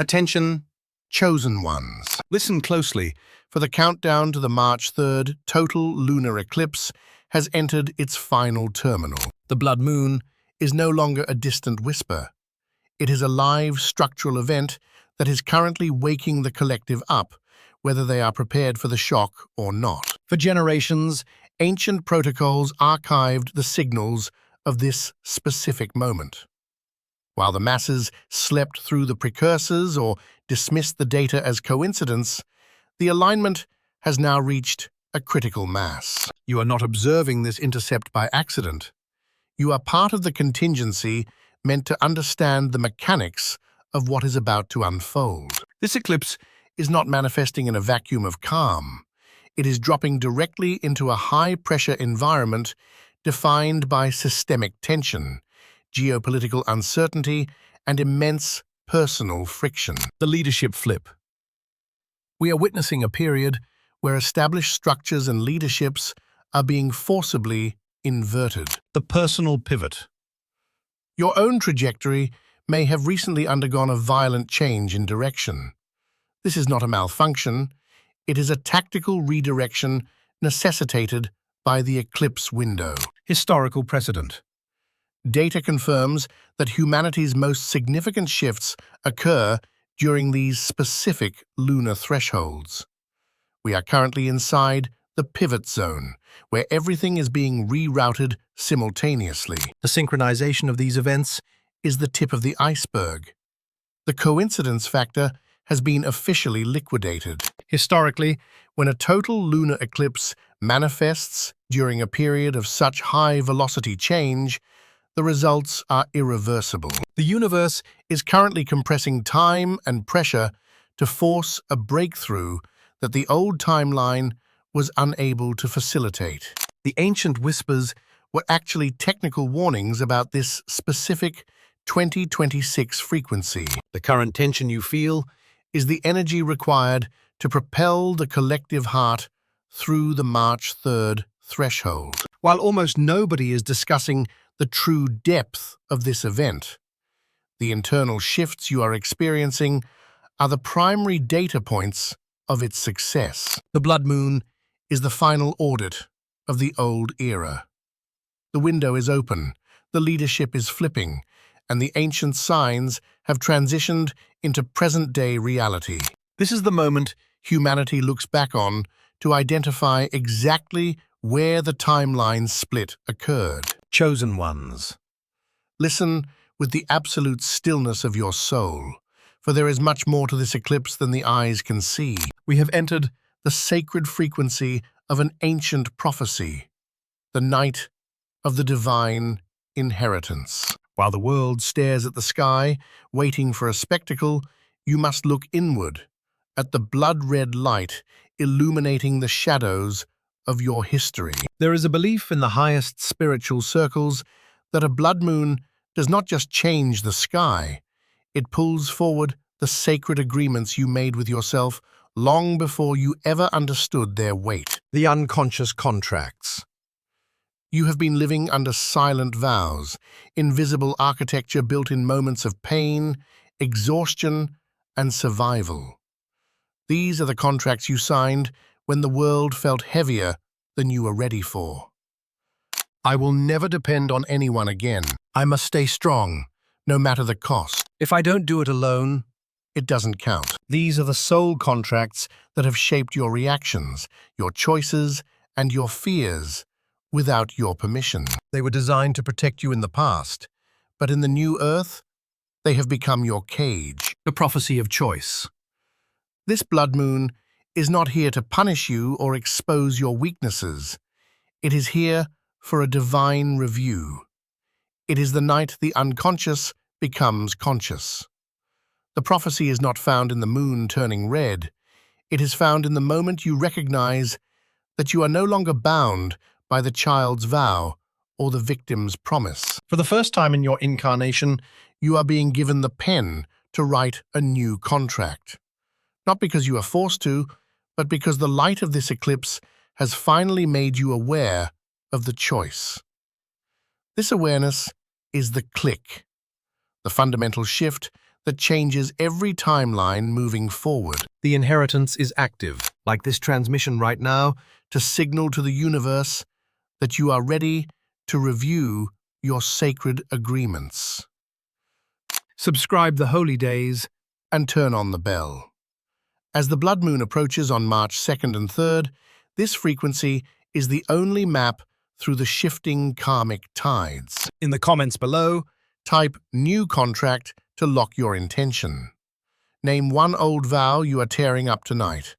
Attention, chosen ones. Listen closely, for the countdown to the March 3rd total lunar eclipse has entered its final terminal. The blood moon is no longer a distant whisper. It is a live structural event that is currently waking the collective up, whether they are prepared for the shock or not. For generations, ancient protocols archived the signals of this specific moment. While the masses slept through the precursors or dismissed the data as coincidence, the alignment has now reached a critical mass. You are not observing this intercept by accident. You are part of the contingency meant to understand the mechanics of what is about to unfold. This eclipse is not manifesting in a vacuum of calm. It is dropping directly into a high-pressure environment defined by systemic tension, geopolitical uncertainty, and immense personal friction. The leadership flip. We are witnessing a period where established structures and leaderships are being forcibly inverted. The personal pivot. Your own trajectory may have recently undergone a violent change in direction. This is not a malfunction. It is a tactical redirection necessitated by the eclipse window. Historical precedent. Data confirms that humanity's most significant shifts occur during these specific lunar thresholds. We are currently inside the pivot zone, where everything is being rerouted simultaneously. The synchronization of these events is the tip of the iceberg. The coincidence factor has been officially liquidated. Historically, when a total lunar eclipse manifests during a period of such high-velocity change, the results are irreversible. The universe is currently compressing time and pressure to force a breakthrough that the old timeline was unable to facilitate. The ancient whispers were actually technical warnings about this specific 2026 frequency. The current tension you feel is the energy required to propel the collective heart through the March 3rd threshold. While almost nobody is discussing the true depth of this event, the internal shifts you are experiencing are the primary data points of its success. The blood moon is the final audit of the old era. The window is open, the leadership is flipping, and the ancient signs have transitioned into present-day reality. This is the moment humanity looks back on to identify exactly where the timeline split occurred. Chosen ones. Listen with the absolute stillness of your soul, for there is much more to this eclipse than the eyes can see. We have entered the sacred frequency of an ancient prophecy, the night of the divine inheritance. While the world stares at the sky, waiting for a spectacle, you must look inward, at the blood-red light illuminating the shadows of your history. There is a belief in the highest spiritual circles that a blood moon does not just change the sky, it pulls forward the sacred agreements you made with yourself long before you ever understood their weight. The unconscious contracts. You have been living under silent vows, invisible architecture built in moments of pain, exhaustion, and survival. These are the contracts you signed when the world felt heavier than you were ready for. I will never depend on anyone again. I must stay strong, no matter the cost. If I don't do it alone, it doesn't count. These are the soul contracts that have shaped your reactions, your choices, and your fears without your permission. They were designed to protect you in the past, but in the new earth, they have become your cage. The prophecy of choice. This blood moon is not here to punish you or expose your weaknesses. It is here for a divine review. It is the night the unconscious becomes conscious. The prophecy is not found in the moon turning red. It is found in the moment you recognize that you are no longer bound by the child's vow or the victim's promise. For the first time in your incarnation, you are being given the pen to write a new contract. Not because you are forced to, but because the light of this eclipse has finally made you aware of the choice. This awareness is the click, the fundamental shift that changes every timeline moving forward. The inheritance is active, Like this transmission right now, to signal to the universe that you are ready to review your sacred agreements. Subscribe the holy days And turn on the bell. As the blood moon approaches on March 2nd and 3rd, this frequency is the only map through the shifting karmic tides. In the comments below, Type new contract to lock your intention. Name one old vow you are tearing up tonight.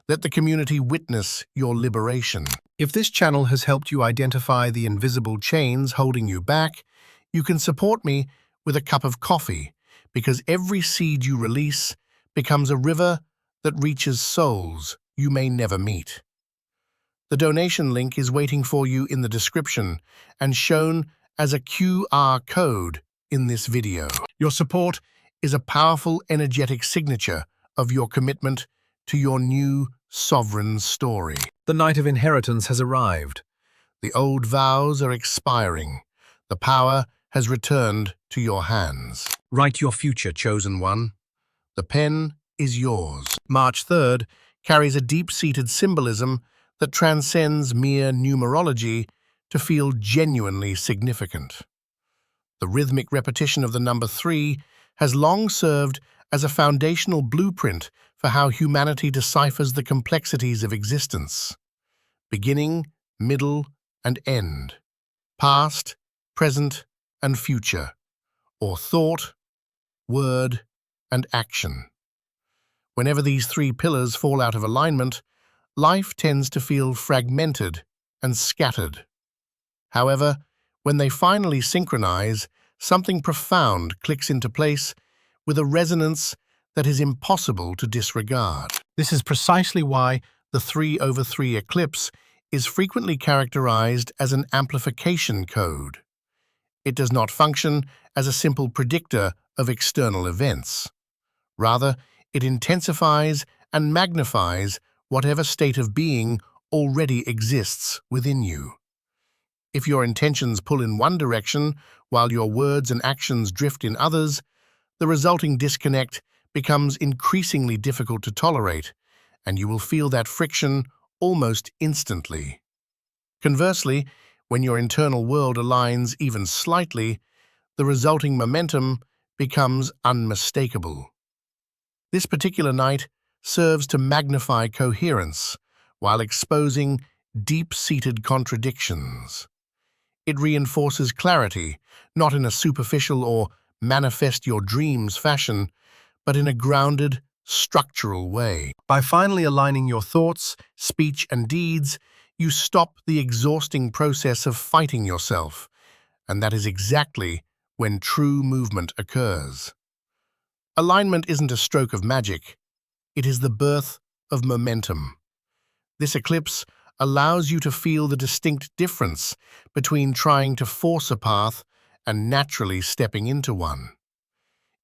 Let the community witness your liberation. if this channel has helped you identify the invisible Chains holding you back, you can support me with a cup of coffee, because every seed you release becomes a river that reaches souls you may never meet. The donation link is waiting for you in the description and shown as a QR code in this video. Your support is a powerful energetic signature of your commitment to your new sovereign story. the night of inheritance has arrived. The old vows are expiring. The power has returned to your hands. Write your future, Chosen one, the pen is yours. March 3rd carries a deep-seated symbolism that transcends mere numerology to feel genuinely significant. The rhythmic repetition of the number 3 has long served as a foundational blueprint for how humanity deciphers the complexities of existence. Beginning, middle, and end. Past, present, and future. Or thought, word, and action. Whenever these 3 pillars fall out of alignment, life tends to feel fragmented and scattered. However, when they finally synchronize, something profound clicks into place with a resonance that is impossible to disregard. This is precisely why the 3/3 eclipse is frequently characterized as an amplification code. It does not function as a simple predictor of external events. Rather, it intensifies and magnifies whatever state of being already exists within you. If your intentions pull in one direction while your words and actions drift in others, the resulting disconnect becomes increasingly difficult to tolerate, and you will feel that friction almost instantly. Conversely, when your internal world aligns even slightly, the resulting momentum becomes unmistakable. This particular night serves to magnify coherence while exposing deep-seated contradictions. It reinforces clarity, not in a superficial or manifest your dreams fashion, but in a grounded, structural way. By finally aligning your thoughts, speech, and deeds, you stop the exhausting process of fighting yourself, and that is exactly when true movement occurs. Alignment isn't a stroke of magic, it is the birth of momentum. This eclipse allows you to feel the distinct difference between trying to force a path and naturally stepping into one.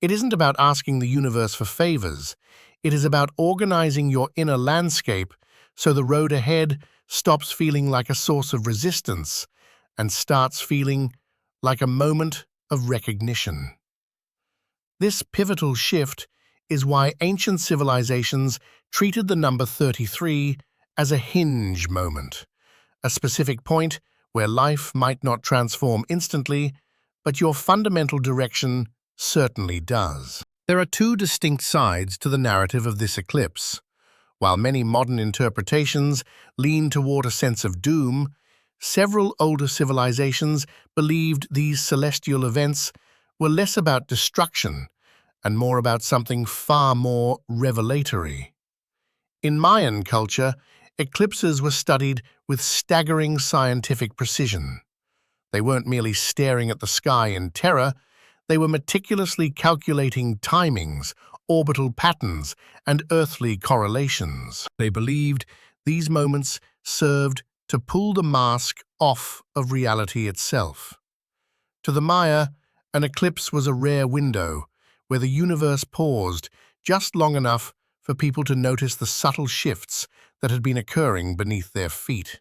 It isn't about asking the universe for favors, it is about organizing your inner landscape so the road ahead stops feeling like a source of resistance and starts feeling like a moment of recognition. This pivotal shift is why ancient civilizations treated the number 33 as a hinge moment, a specific point where life might not transform instantly, but your fundamental direction certainly does. There are 2 distinct sides to the narrative of this eclipse. While many modern interpretations lean toward a sense of doom, several older civilizations believed these celestial events were less about destruction and more about something far more revelatory. In Mayan culture, eclipses were studied with staggering scientific precision. They weren't merely staring at the sky in terror, they were meticulously calculating timings, orbital patterns, and earthly correlations. They believed these moments served to pull the mask off of reality itself. To the Maya, an eclipse was a rare window where the universe paused just long enough for people to notice the subtle shifts that had been occurring beneath their feet.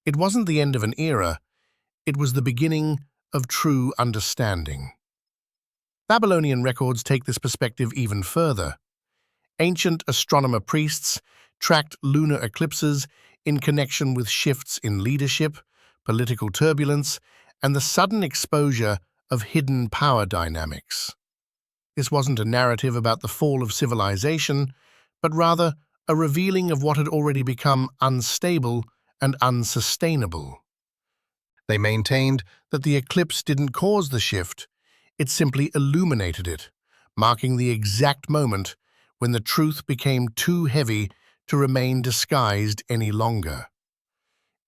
It wasn't the end of an era, it was the beginning of true understanding. Babylonian records take this perspective even further. Ancient astronomer priests tracked lunar eclipses in connection with shifts in leadership, political turbulence, and the sudden exposure of hidden power dynamics. This wasn't a narrative about the fall of civilization, but rather a revealing of what had already become unstable and unsustainable. They maintained that the eclipse didn't cause the shift, it simply illuminated it, marking the exact moment when the truth became too heavy to remain disguised any longer.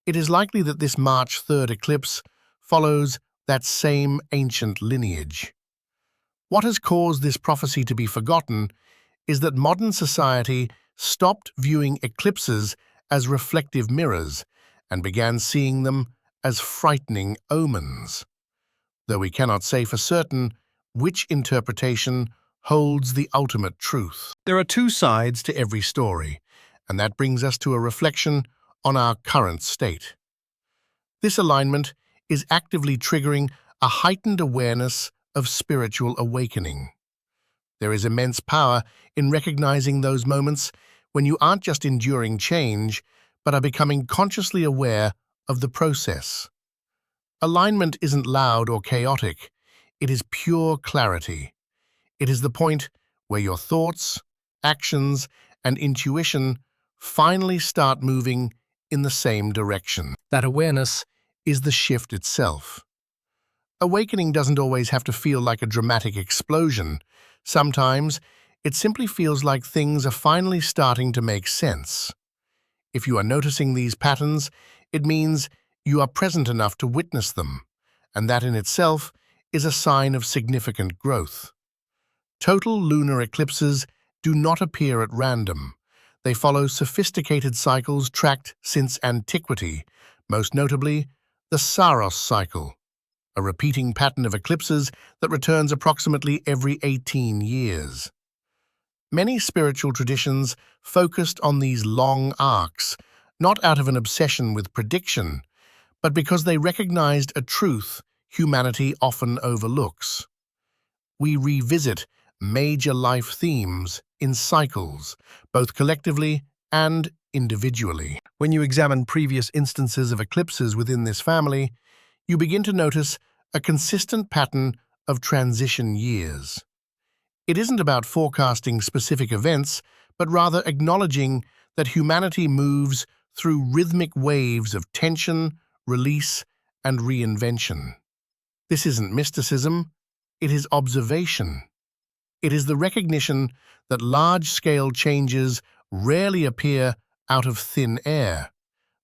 It is likely that this March 3rd eclipse follows that same ancient lineage. What has caused this prophecy to be forgotten is that modern society stopped viewing eclipses as reflective mirrors and began seeing them as frightening omens, though we cannot say for certain which interpretation holds the ultimate truth. There are two sides to every story, and that brings us to a reflection on our current state. This alignment is actively triggering a heightened awareness of spiritual awakening. There is immense power in recognizing those moments when you aren't just enduring change, but are becoming consciously aware of the process. Alignment isn't loud or chaotic, it is pure clarity. It is the point where your thoughts, actions, and intuition finally start moving in the same direction. That awareness is the shift itself. Awakening doesn't always have to feel like a dramatic explosion. Sometimes, it simply feels like things are finally starting to make sense. If you are noticing these patterns, it means you are present enough to witness them, and that in itself is a sign of significant growth. Total lunar eclipses do not appear at random. They follow sophisticated cycles tracked since antiquity, most notably the Saros cycle, a repeating pattern of eclipses that returns approximately every 18 years. Many spiritual traditions focused on these long arcs, not out of an obsession with prediction, but because they recognized a truth humanity often overlooks. We revisit major life themes in cycles, both collectively and individually. When you examine previous instances of eclipses within this family, you begin to notice a consistent pattern of transition years. It isn't about forecasting specific events, but rather acknowledging that humanity moves through rhythmic waves of tension, release, and reinvention. This isn't mysticism, it is observation. It is the recognition that large-scale changes rarely appear out of thin air.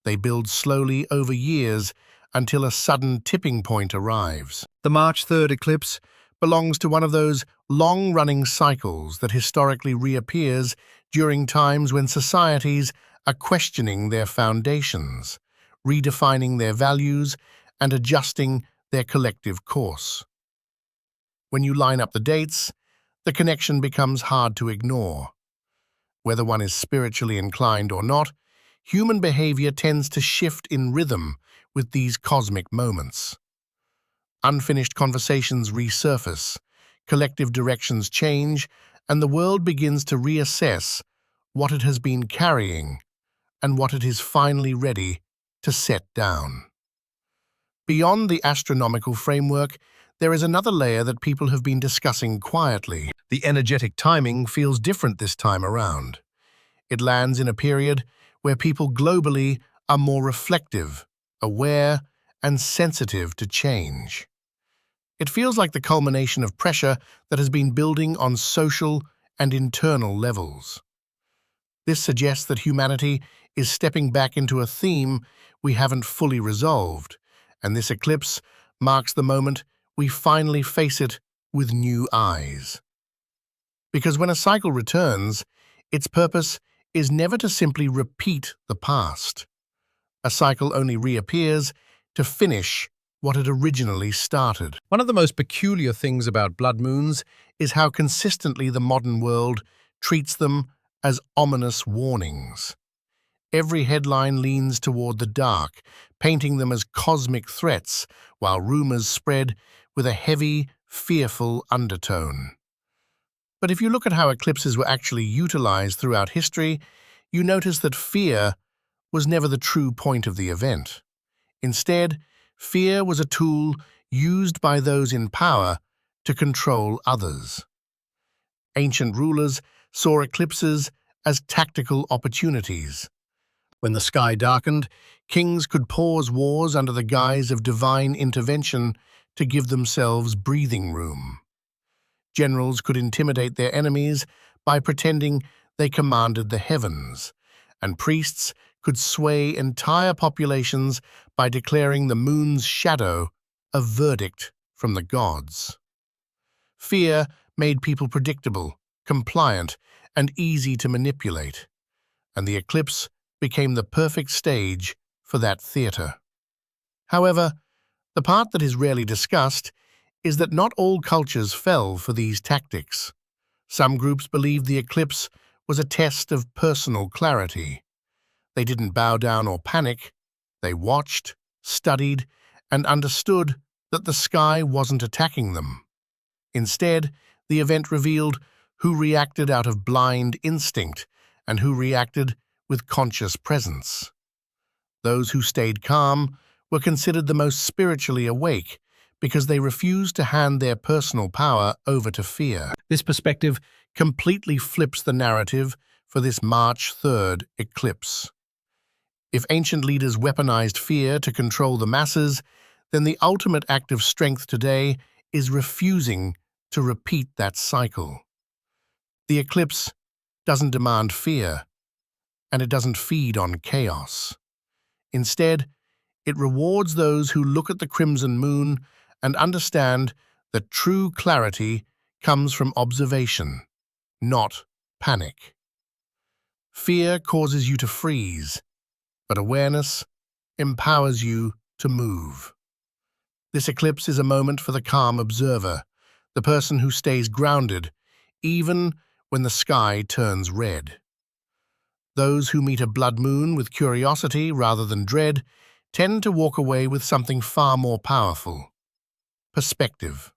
They build slowly over years until a sudden tipping point arrives. The March 3rd eclipse belongs to one of those long-running cycles that historically reappears during times when societies are questioning their foundations, redefining their values, and adjusting their collective course. When you line up the dates, the connection becomes hard to ignore. Whether one is spiritually inclined or not, human behavior tends to shift in rhythm with these cosmic moments. Unfinished conversations resurface, collective directions change, and the world begins to reassess what it has been carrying and what it is finally ready to set down. Beyond the astronomical framework, there is another layer that people have been discussing quietly. The energetic timing feels different this time around. It lands in a period where people globally are more reflective, aware, and sensitive to change. It feels like the culmination of pressure that has been building on social and internal levels. This suggests that humanity is stepping back into a theme we haven't fully resolved, and this eclipse marks the moment we finally face it with new eyes. Because when a cycle returns, its purpose is never to simply repeat the past. A cycle only reappears to finish what had originally started. One of the most peculiar things about blood moons is how consistently the modern world treats them as ominous warnings. Every headline leans toward the dark, painting them as cosmic threats, while rumors spread with a heavy, fearful undertone. But if you look at how eclipses were actually utilized throughout history, you notice that fear was never the true point of the event. Instead, fear was a tool used by those in power to control others. Ancient rulers saw eclipses as tactical opportunities. When the sky darkened, kings could pause wars under the guise of divine intervention to give themselves breathing room. Generals could intimidate their enemies by pretending they commanded the heavens, and priests could sway entire populations by declaring the moon's shadow a verdict from the gods. Fear made people predictable, compliant, and easy to manipulate, and the eclipse became the perfect stage for that theater. However, the part that is rarely discussed is that not all cultures fell for these tactics. Some groups believed the eclipse was a test of personal clarity. They didn't bow down or panic. They watched, studied, and understood that the sky wasn't attacking them. Instead, the event revealed who reacted out of blind instinct and who reacted with conscious presence. Those who stayed calm were considered the most spiritually awake because they refused to hand their personal power over to fear. This perspective completely flips the narrative for this March 3rd eclipse. If ancient leaders weaponized fear to control the masses, then the ultimate act of strength today is refusing to repeat that cycle. The eclipse doesn't demand fear, and it doesn't feed on chaos. Instead, it rewards those who look at the crimson moon and understand that true clarity comes from observation, not panic. Fear causes you to freeze, but awareness empowers you to move. This eclipse is a moment for the calm observer, the person who stays grounded, even when the sky turns red. Those who meet a blood moon with curiosity rather than dread tend to walk away with something far more powerful: perspective.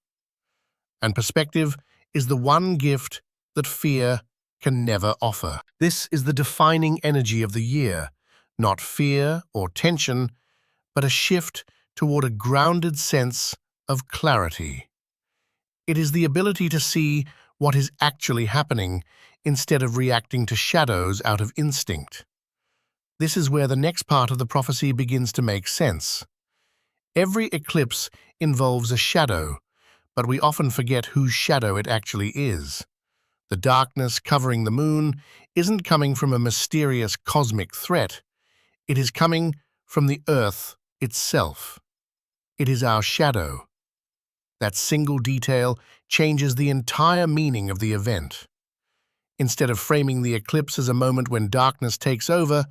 And perspective is the one gift that fear can never offer. This is the defining energy of the year, not fear or tension, but a shift toward a grounded sense of clarity. It is the ability to see what is actually happening instead of reacting to shadows out of instinct. This is where the next part of the prophecy begins to make sense. Every eclipse involves a shadow, but we often forget whose shadow it actually is. The darkness covering the moon isn't coming from a mysterious cosmic threat. It is coming from the Earth itself. It is our shadow. That single detail changes the entire meaning of the event. Instead of framing the eclipse as a moment when darkness takes over,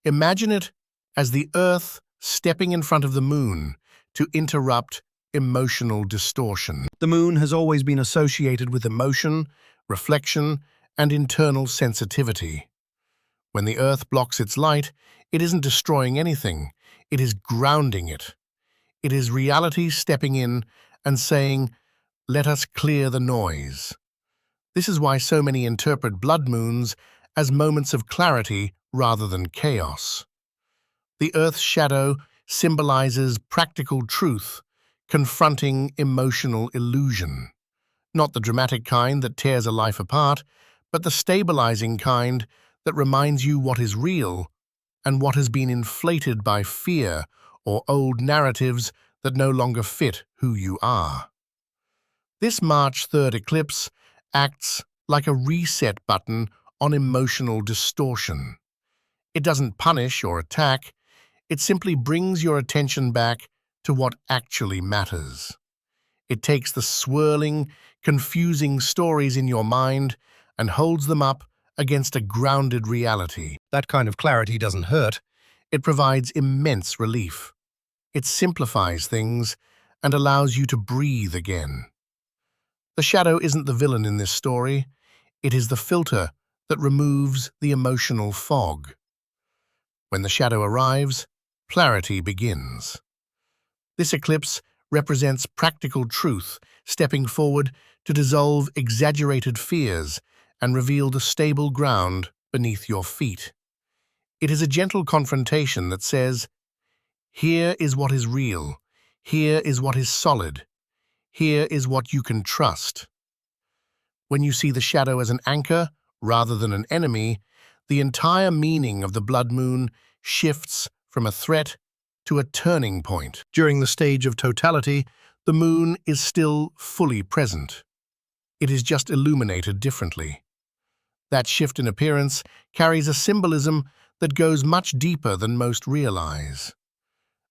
imagine it as the Earth stepping in front of the moon to interrupt emotional distortion. The moon has always been associated with emotion, reflection, and internal sensitivity. When the Earth blocks its light, it isn't destroying anything, it is grounding it. It is reality stepping in and saying, "Let us clear the noise." This is why so many interpret blood moons as moments of clarity rather than chaos. The Earth's shadow symbolizes practical truth, confronting emotional illusion. Not the dramatic kind that tears a life apart, but the stabilizing kind that reminds you what is real and what has been inflated by fear or old narratives that no longer fit who you are. This March 3rd eclipse acts like a reset button on emotional distortion. It doesn't punish or attack, it simply brings your attention back to what actually matters. It takes the swirling, confusing stories in your mind and holds them up against a grounded reality. That kind of clarity doesn't hurt. It provides immense relief. It simplifies things and allows you to breathe again. The shadow isn't the villain in this story. It is the filter that removes the emotional fog. When the shadow arrives, clarity begins. This eclipse represents practical truth, stepping forward to dissolve exaggerated fears and reveal the stable ground beneath your feet. It is a gentle confrontation that says, here is what is real, here is what is solid, here is what you can trust. When you see the shadow as an anchor rather than an enemy, the entire meaning of the blood moon shifts from a threat to a turning point. During the stage of totality, the moon is still fully present. It is just illuminated differently. That shift in appearance carries a symbolism that goes much deeper than most realize.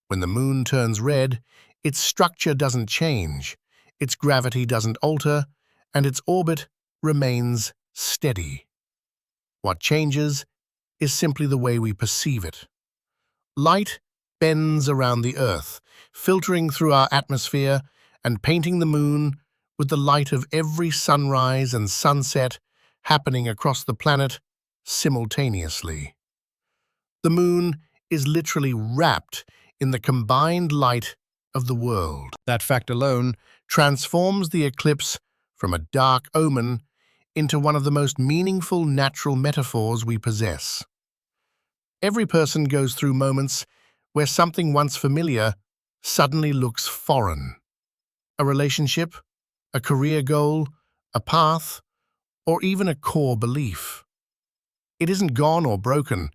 When the moon turns red, its structure doesn't change, its gravity doesn't alter, and its orbit remains steady. What changes is simply the way we perceive it. Light bends around the Earth, filtering through our atmosphere and painting the moon with the light of every sunrise and sunset happening across the planet simultaneously. The moon is literally wrapped in the combined light of the world. That fact alone transforms the eclipse from a dark omen into one of the most meaningful natural metaphors we possess. Every person goes through moments where something once familiar suddenly looks foreign. A relationship, a career goal, a path, or even a core belief. It isn't gone or broken,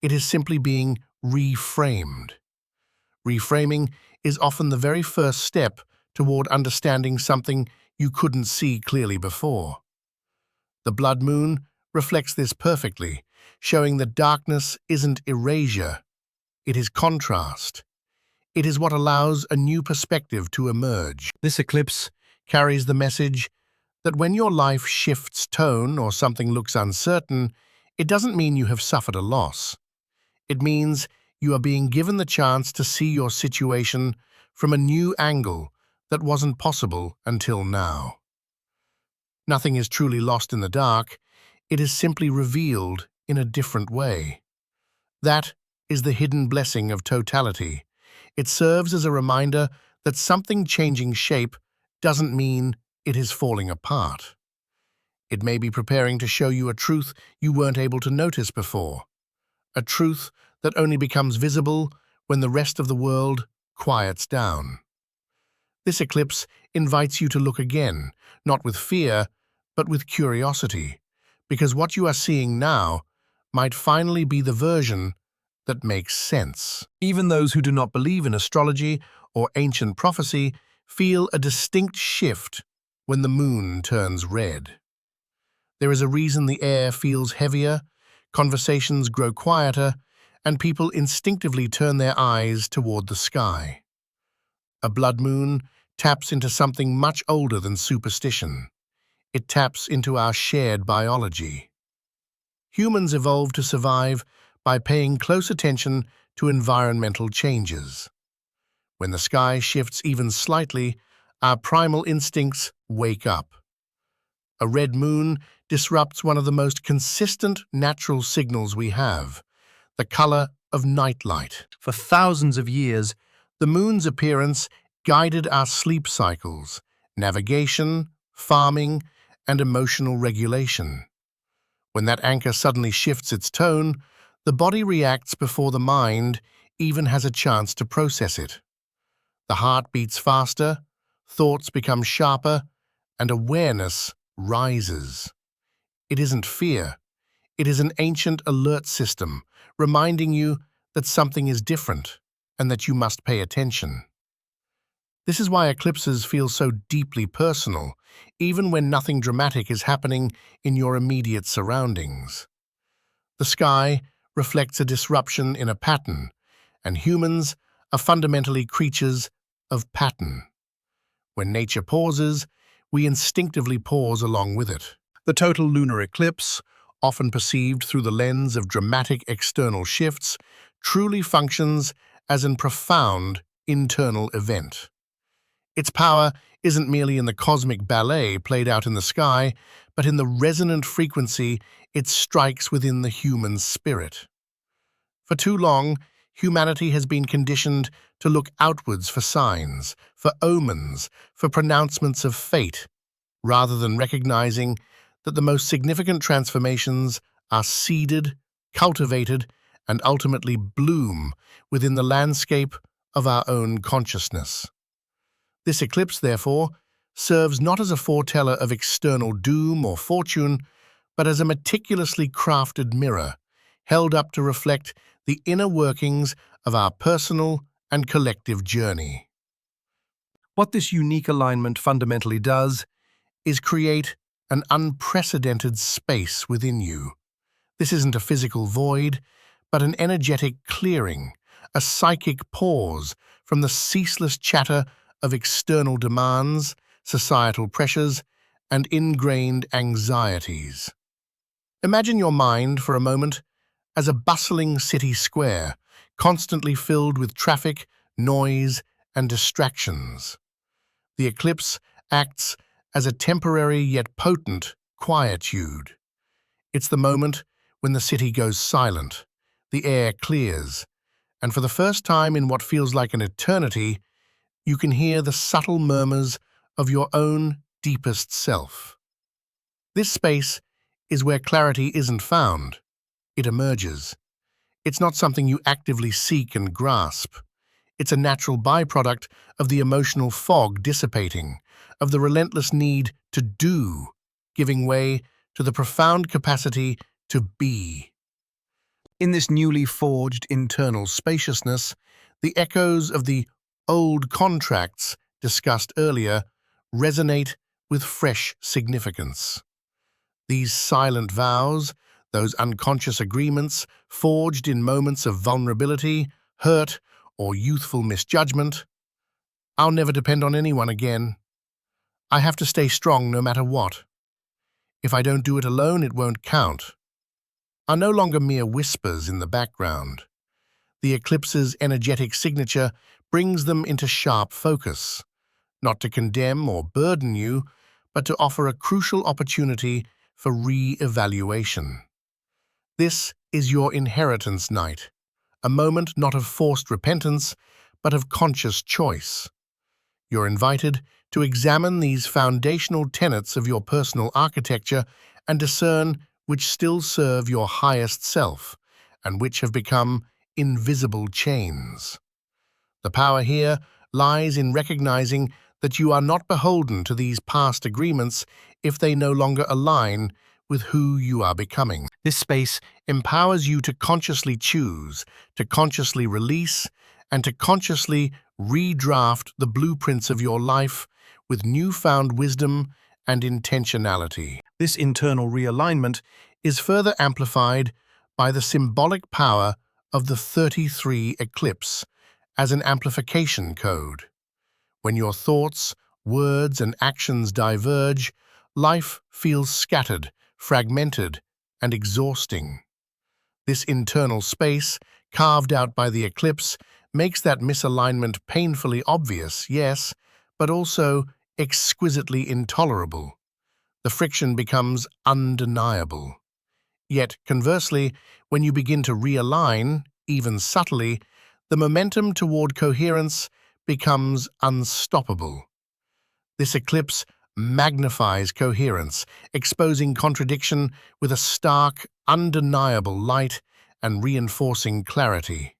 it is simply being reframed. Reframing is often the very first step toward understanding something you couldn't see clearly before. The blood moon reflects this perfectly, showing that darkness isn't erasure, it is contrast. It is what allows a new perspective to emerge. This eclipse carries the message that when your life shifts tone or something looks uncertain, it doesn't mean you have suffered a loss. It means you are being given the chance to see your situation from a new angle that wasn't possible until now. Nothing is truly lost in the dark, it is simply revealed in a different way. That is the hidden blessing of totality. It serves as a reminder that something changing shape doesn't mean it is falling apart. It may be preparing to show you a truth you weren't able to notice before, a truth that only becomes visible when the rest of the world quiets down. This eclipse invites you to look again, not with fear, but with curiosity, because what you are seeing now might finally be the version that makes sense. Even those who do not believe in astrology or ancient prophecy feel a distinct shift when the moon turns red. There is a reason the air feels heavier, conversations grow quieter, and people instinctively turn their eyes toward the sky. A blood moon taps into something much older than superstition. It taps into our shared biology. Humans evolved to survive by paying close attention to environmental changes. When the sky shifts even slightly, our primal instincts wake up. A red moon disrupts one of the most consistent natural signals we have, the color of nightlight. For thousands of years, the moon's appearance guided our sleep cycles, navigation, farming, and emotional regulation. When that anchor suddenly shifts its tone, the body reacts before the mind even has a chance to process it. The heart beats faster, thoughts become sharper, and awareness rises. It isn't fear. It is an ancient alert system, reminding you that something is different and that you must pay attention. This is why eclipses feel so deeply personal, even when nothing dramatic is happening in your immediate surroundings. The sky reflects a disruption in a pattern, and humans are fundamentally creatures of pattern. When nature pauses, we instinctively pause along with it. The total lunar eclipse, often perceived through the lens of dramatic external shifts, truly functions as a profound internal event. Its power isn't merely in the cosmic ballet played out in the sky, but in the resonant frequency it strikes within the human spirit. For too long, humanity has been conditioned to look outwards for signs, for omens, for pronouncements of fate, rather than recognizing that the most significant transformations are seeded, cultivated, and ultimately bloom within the landscape of our own consciousness. This eclipse, therefore, serves not as a foreteller of external doom or fortune, but as a meticulously crafted mirror, held up to reflect the inner workings of our personal and collective journey. What this unique alignment fundamentally does Is create an unprecedented space within you. This isn't a physical void, but an energetic clearing, a psychic pause from the ceaseless chatter of external demands, societal pressures, and ingrained anxieties. Imagine your mind for a moment as a bustling city square, constantly filled with traffic, noise, and distractions. The eclipse acts as a temporary yet potent quietude. It's the moment when the city goes silent, the air clears, and for the first time in what feels like an eternity, you can hear the subtle murmurs of your own deepest self. This space is where clarity isn't found. It emerges. It's not something you actively seek and grasp. It's a natural byproduct of the emotional fog dissipating, of the relentless need to do, giving way to the profound capacity to be. In this newly forged internal spaciousness, the echoes of the old contracts discussed earlier resonate with fresh significance. These silent vows, those unconscious agreements forged in moments of vulnerability, hurt, or youthful misjudgment. I'll never depend on anyone again. I have to stay strong no matter what. If I don't do it alone, it won't count. Are no longer mere whispers in the background. The eclipse's energetic signature brings them into sharp focus, not to condemn or burden you, but to offer a crucial opportunity for re-evaluation. This is your inheritance night, a moment not of forced repentance, but of conscious choice. You're invited to examine these foundational tenets of your personal architecture and discern which still serve your highest self and which have become invisible chains. The power here lies in recognizing that you are not beholden to these past agreements if they no longer align with who you are becoming. This space empowers you to consciously choose, to consciously release, and to consciously redraft the blueprints of your life with newfound wisdom and intentionality. This internal realignment is further amplified by the symbolic power of the 33 eclipse as an amplification code. When your thoughts, words, and actions diverge, life feels scattered, fragmented, and exhausting. This internal space, carved out by the eclipse, makes that misalignment painfully obvious, yes, but also exquisitely intolerable. The friction becomes undeniable. Yet, conversely, when you begin to realign, even subtly, the momentum toward coherence becomes unstoppable. This eclipse magnifies coherence, exposing contradiction with a stark, undeniable light and reinforcing clarity.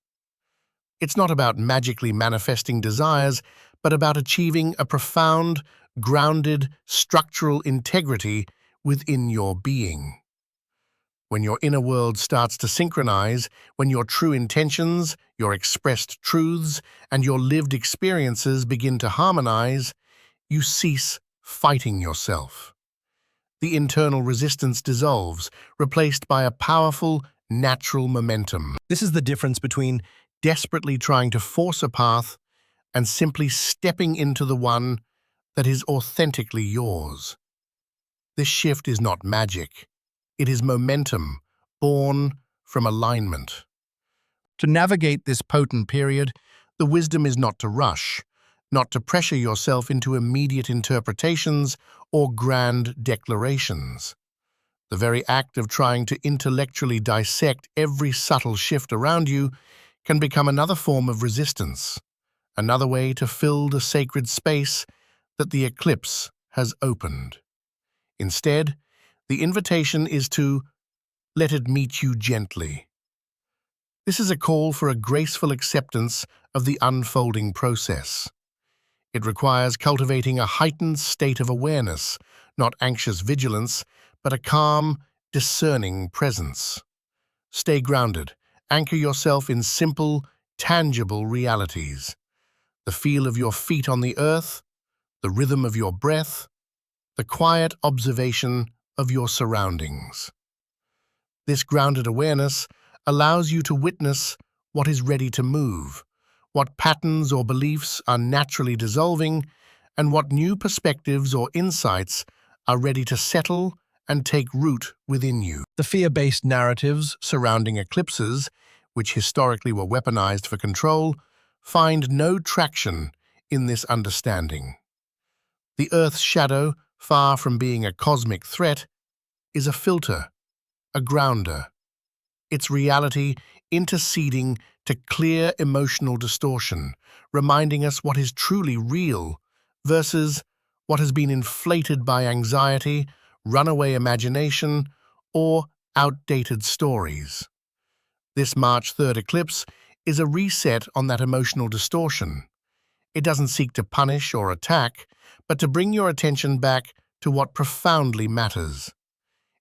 It's not about magically manifesting desires, but about achieving a profound, grounded, structural integrity within your being. When your inner world starts to synchronize, when your true intentions, your expressed truths, and your lived experiences begin to harmonize, you cease fighting yourself. The internal resistance dissolves, replaced by a powerful, natural momentum. This is the difference between desperately trying to force a path and simply stepping into the one that is authentically yours. This shift is not magic. It is momentum, born from alignment. To navigate this potent period, the wisdom is not to rush, not to pressure yourself into immediate interpretations or grand declarations. The very act of trying to intellectually dissect every subtle shift around you can become another form of resistance, another way to fill the sacred space that the eclipse has opened. Instead, the invitation is to let it meet you gently. This is a call for a graceful acceptance of the unfolding process. It requires cultivating a heightened state of awareness, not anxious vigilance, but a calm, discerning presence. Stay grounded. Anchor yourself in simple, tangible realities. The feel of your feet on the earth, the rhythm of your breath, the quiet observation of your surroundings. This grounded awareness allows you to witness what is ready to move, what patterns or beliefs are naturally dissolving, and what new perspectives or insights are ready to settle and take root within you. The fear-based narratives surrounding eclipses, which historically were weaponized for control, find no traction in this understanding. The Earth's shadow, far from being a cosmic threat, is a filter, a grounder. Its reality interceding to clear emotional distortion, reminding us what is truly real versus what has been inflated by anxiety, runaway imagination, or outdated stories. This March 3rd eclipse is a reset on that emotional distortion. It doesn't seek to punish or attack, but to bring your attention back to what profoundly matters.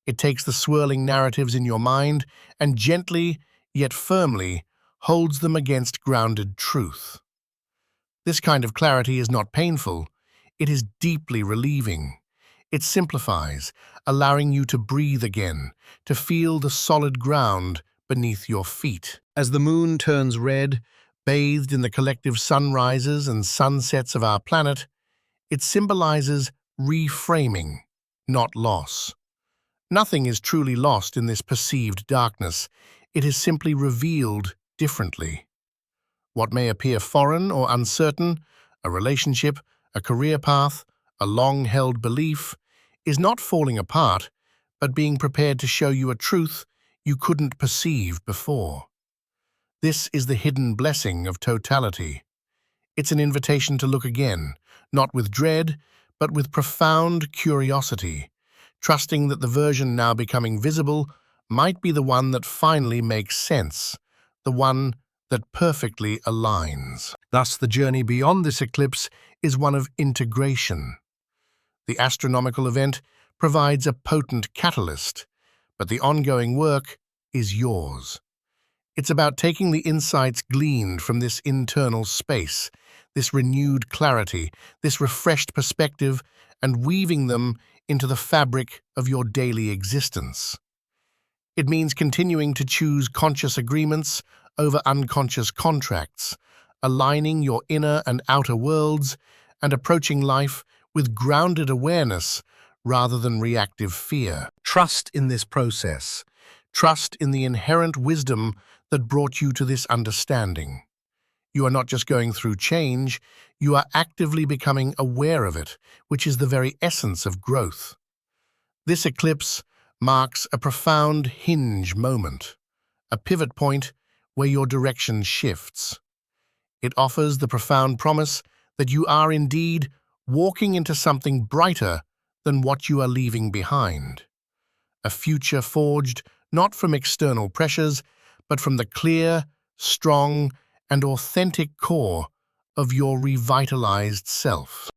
It takes the swirling narratives in your mind and gently, yet firmly, holds them against grounded truth. This kind of clarity is not painful. It is deeply relieving. It simplifies, allowing you to breathe again, to feel the solid ground beneath your feet. As the moon turns red, bathed in the collective sunrises and sunsets of our planet, it symbolizes reframing, not loss. Nothing is truly lost in this perceived darkness. It is simply revealed differently. What may appear foreign or uncertain, a relationship, a career path, a long-held belief, is not falling apart, but being prepared to show you a truth you couldn't perceive before. This is the hidden blessing of totality. It's an invitation to look again, not with dread, but with profound curiosity, trusting that the version now becoming visible might be the one that finally makes sense, the one that perfectly aligns. Thus, the journey beyond this eclipse is one of integration. The astronomical event provides a potent catalyst, but the ongoing work is yours. It's about taking the insights gleaned from this internal space, this renewed clarity, this refreshed perspective, and weaving them into the fabric of your daily existence. It means continuing to choose conscious agreements over unconscious contracts, aligning your inner and outer worlds, and approaching life with grounded awareness rather than reactive fear. Trust in this process. Trust in the inherent wisdom that brought you to this understanding. You are not just going through change, you are actively becoming aware of it, which is the very essence of growth. This eclipse marks a profound hinge moment, a pivot point where your direction shifts. It offers the profound promise that you are indeed walking into something brighter than what you are leaving behind. A future forged not from external pressures, but from the clear, strong, and authentic core of your revitalized self.